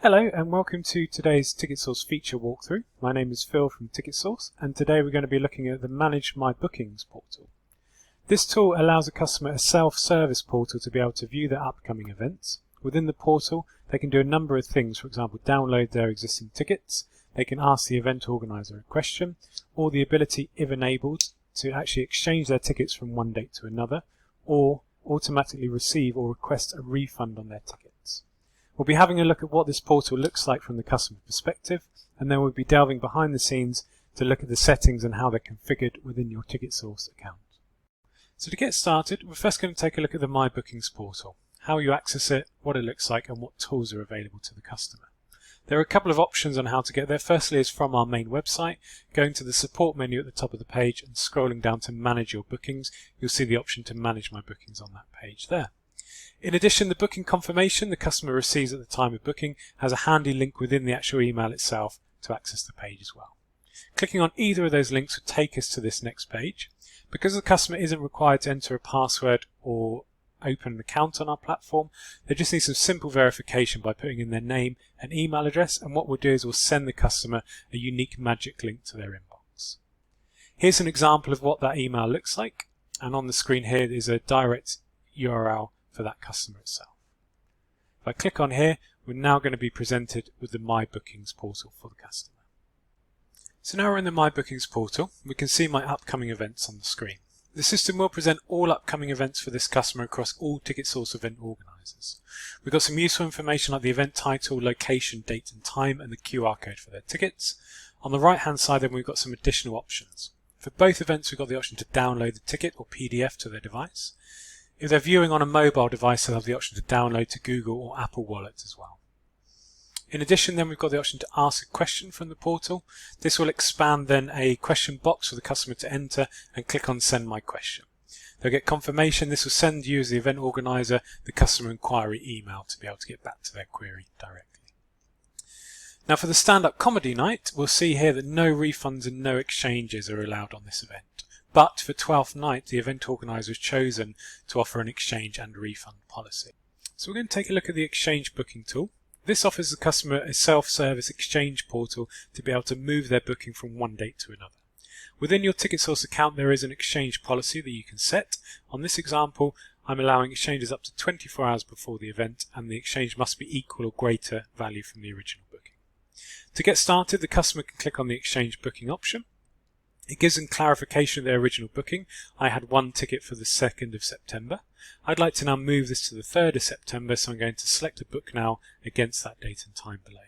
Hello and welcome to today's TicketSource feature walkthrough. My name is Phil from TicketSource and today we're going to be looking at the Manage My Bookings portal. This tool allows a customer a self-service portal to be able to view their upcoming events. Within the portal they can do a number of things, for example download their existing tickets, they can ask the event organizer a question, or the ability, if enabled, to actually exchange their tickets from one date to another, or automatically receive or request a refund on their tickets. We'll be having a look at what this portal looks like from the customer perspective, and then we'll be delving behind the scenes to look at the settings and how they're configured within your TicketSource account. So to get started, we're first going to take a look at the My Bookings portal, how you access it, what it looks like, and what tools are available to the customer. There are a couple of options on how to get there. Firstly is from our main website, going to the support menu at the top of the page and scrolling down to manage your bookings. You'll see the option to manage my bookings on that page there. In addition, the booking confirmation the customer receives at the time of booking has a handy link within the actual email itself to access the page as well. Clicking on either of those links will take us to this next page. Because the customer isn't required to enter a password or open an account on our platform, they just need some simple verification by putting in their name and email address, and what we'll do is we'll send the customer a unique magic link to their inbox. Here's an example of what that email looks like, and on the screen here is a direct URL for that customer itself. If I click on here, we're now going to be presented with the My Bookings portal for the customer. So now we're in the My Bookings portal, we can see my upcoming events on the screen. The system will present all upcoming events for this customer across all TicketSource event organisers. We've got some useful information like the event title, location, date and time, and the QR code for their tickets. On the right hand side then we've got some additional options. For both events we've got the option to download the ticket or PDF to their device. If they're viewing on a mobile device, they'll have the option to download to Google or Apple Wallet as well. In addition, then we've got the option to ask a question from the portal. This will expand then a question box for the customer to enter and click on Send My Question. They'll get confirmation. This will send you as the event organizer the customer inquiry email to be able to get back to their query directly. Now for the stand-up comedy night, we'll see here that no refunds and no exchanges are allowed on this event. But for 12th night, the event organizer has chosen to offer an exchange and refund policy. So we're going to take a look at the exchange booking tool. This offers the customer a self-service exchange portal to be able to move their booking from one date to another. Within your TicketSource account, there is an exchange policy that you can set. On this example, I'm allowing exchanges up to 24 hours before the event, and the exchange must be equal or greater value from the original booking. To get started, the customer can click on the exchange booking option. It gives them clarification of their original booking. I had one ticket for the 2nd of September. I'd like to now move this to the 3rd of September, so I'm going to select a book now against that date and time below.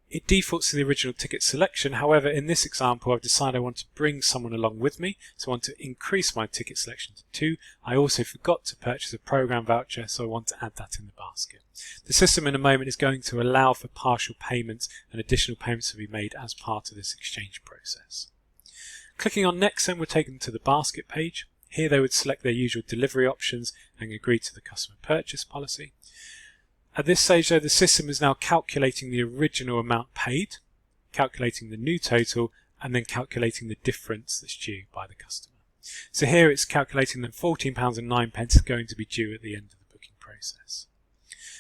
It defaults to the original ticket selection. However, in this example, I've decided I want to bring someone along with me, so I want to increase my ticket selection to 2. I also forgot to purchase a program voucher, so I want to add that in the basket. The system in a moment is going to allow for partial payments and additional payments to be made as part of this exchange process. Clicking on Next, then we're taken to the basket page. Here they would select their usual delivery options and agree to the customer purchase policy. At this stage though, the system is now calculating the original amount paid, calculating the new total, and then calculating the difference that's due by the customer. So here it's calculating that £14.09 is going to be due at the end of the booking process.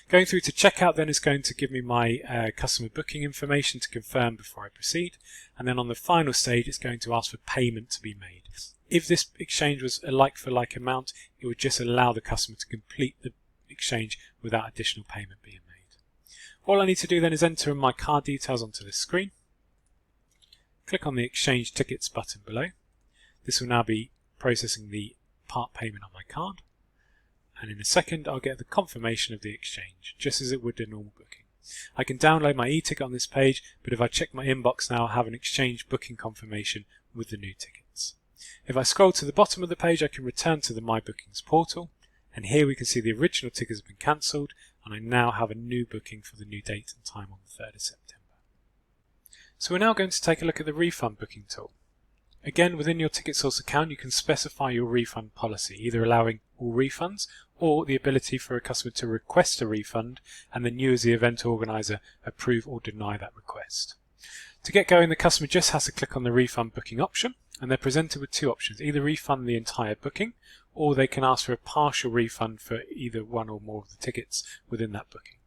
Going through to checkout then is going to give me my customer booking information to confirm before I proceed, and then on the final stage it's going to ask for payment to be made. If this exchange was a like-for-like amount, it would just allow the customer to complete the exchange without additional payment being made. All I need to do then is enter my card details onto this screen. Click on the Exchange Tickets button below. This will now be processing the part payment on my card. And in a second I'll get the confirmation of the exchange, just as it would a normal booking. I can download my e-ticket on this page, but if I check my inbox now, I have an exchange booking confirmation with the new tickets. If I scroll to the bottom of the page, I can return to the My Bookings portal, and here we can see the original tickets have been cancelled, and I now have a new booking for the new date and time on the 3rd of September. So we're now going to take a look at the refund booking tool. Again, within your TicketSource account, you can specify your refund policy, either allowing all refunds or the ability for a customer to request a refund and then you as the event organizer approve or deny that request. To get going, the customer just has to click on the refund booking option and they're presented with two options: either refund the entire booking or they can ask for a partial refund for either one or more of the tickets within that booking.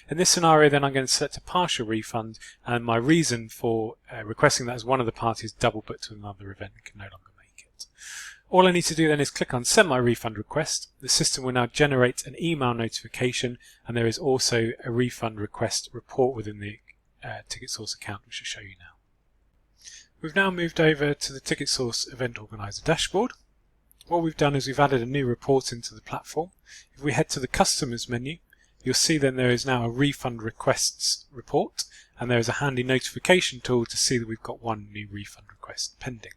In this scenario then I'm going to select a partial refund, and my reason for requesting that is one of the parties double booked to another event and can no longer make it. All I need to do then is click on Send My Refund Request. The system will now generate an email notification, and there is also a refund request report within the TicketSource account, which I'll show you now. We've now moved over to the TicketSource Event Organizer dashboard. What we've done is we've added a new report into the platform. If we head to the Customers menu, you'll see then there is now a refund requests report, and there is a handy notification tool to see that we've got one new refund request pending.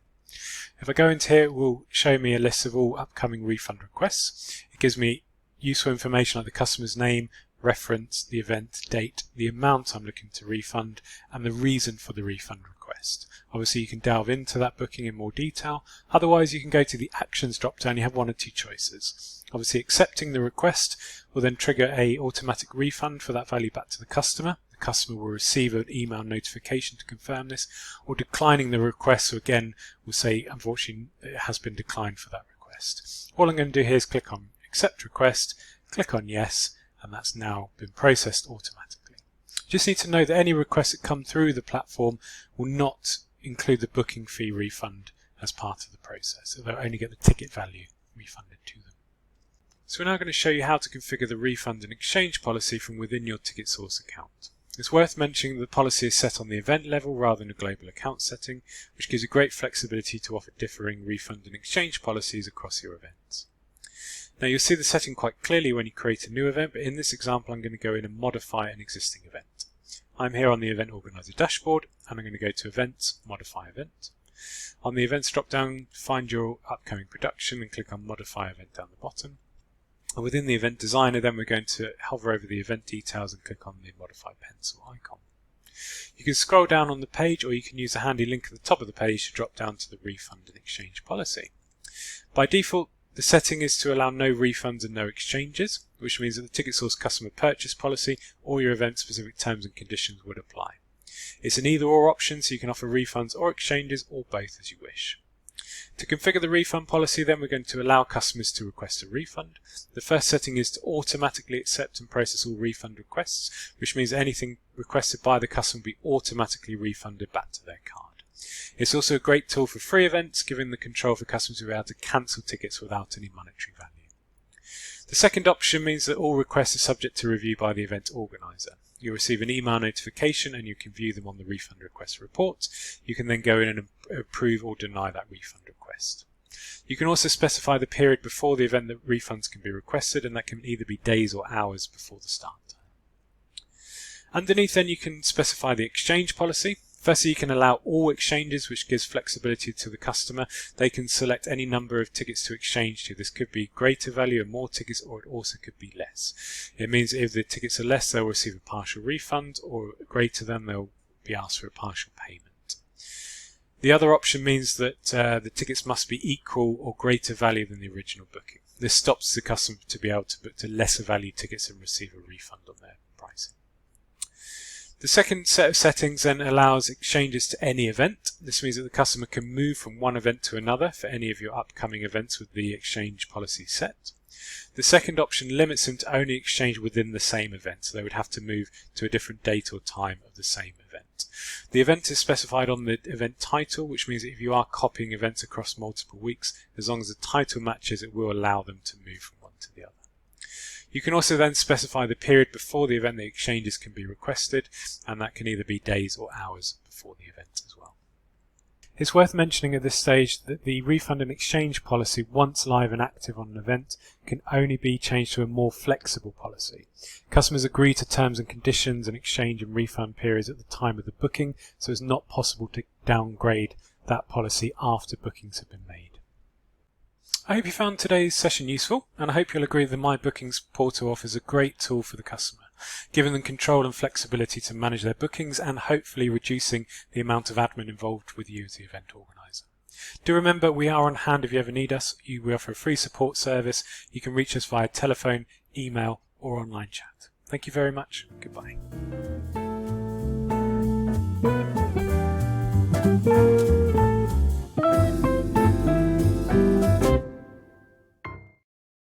If I go into here, it will show me a list of all upcoming refund requests. It gives me useful information like the customer's name, reference, the event, date, the amount I'm looking to refund, and the reason for the refund request. Obviously you can delve into that booking in more detail. Otherwise you can go to the Actions drop down. You have one or two choices. Obviously accepting the request will then trigger a automatic refund for that value back to the customer. The customer will receive an email notification to confirm this, or declining the request, so again will say unfortunately it has been declined for that request. All I'm going to do here is click on Accept Request, click on Yes, and that's now been processed automatically. Just need to know that any requests that come through the platform will not include the booking fee refund as part of the process, so they'll only get the ticket value refunded to them. So we're now going to show you how to configure the refund and exchange policy from within your TicketSource account. It's worth mentioning that the policy is set on the event level rather than a global account setting, which gives you great flexibility to offer differing refund and exchange policies across your events. Now you'll see the setting quite clearly when you create a new event, but in this example I'm going to go in and modify an existing event. I'm here on the Event Organizer dashboard, and I'm going to go to Events, Modify Event. On the Events drop down, find your upcoming production and click on Modify Event down the bottom. And within the Event Designer then we're going to hover over the event details and click on the Modify Pencil icon. You can scroll down on the page, or you can use a handy link at the top of the page to drop down to the refund and exchange policy. By default, the setting is to allow no refunds and no exchanges, which means that the TicketSource customer purchase policy or your event-specific terms and conditions would apply. It's an either-or option, so you can offer refunds or exchanges, or both as you wish. To configure the refund policy then we're going to allow customers to request a refund. The first setting is to automatically accept and process all refund requests, which means anything requested by the customer will be automatically refunded back to their card. It's also a great tool for free events, giving the control for customers to be able to cancel tickets without any monetary value. The second option means that all requests are subject to review by the event organizer. You'll receive an email notification and you can view them on the refund request report. You can then go in and approve or deny that refund request. You can also specify the period before the event that refunds can be requested, and that can either be days or hours before the start time. Underneath then you can specify the exchange policy. Firstly, you can allow all exchanges, which gives flexibility to the customer. They can select any number of tickets to exchange to. This could be greater value and more tickets, or it also could be less. It means if the tickets are less, they'll receive a partial refund, or greater than, they'll be asked for a partial payment. The other option means that the tickets must be equal or greater value than the original booking. This stops the customer to be able to book to lesser value tickets and receive a refund on their pricing. The second set of settings then allows exchanges to any event. This means that the customer can move from one event to another for any of your upcoming events with the exchange policy set. The second option limits them to only exchange within the same event, so they would have to move to a different date or time of the same event. The event is specified on the event title, which means that if you are copying events across multiple weeks, as long as the title matches, it will allow them to move from one to the other. You can also then specify the period before the event the exchanges can be requested, and that can either be days or hours before the event as well. It's worth mentioning at this stage that the refund and exchange policy, once live and active on an event, can only be changed to a more flexible policy. Customers agree to terms and conditions and exchange and refund periods at the time of the booking, so it's not possible to downgrade that policy after bookings have been made. I hope you found today's session useful, and I hope you'll agree that the My Bookings portal offers a great tool for the customer, giving them control and flexibility to manage their bookings and hopefully reducing the amount of admin involved with you as the event organizer. Do remember, we are on hand if you ever need us. We offer a free support service. You can reach us via telephone, email or online chat. Thank you very much. Goodbye.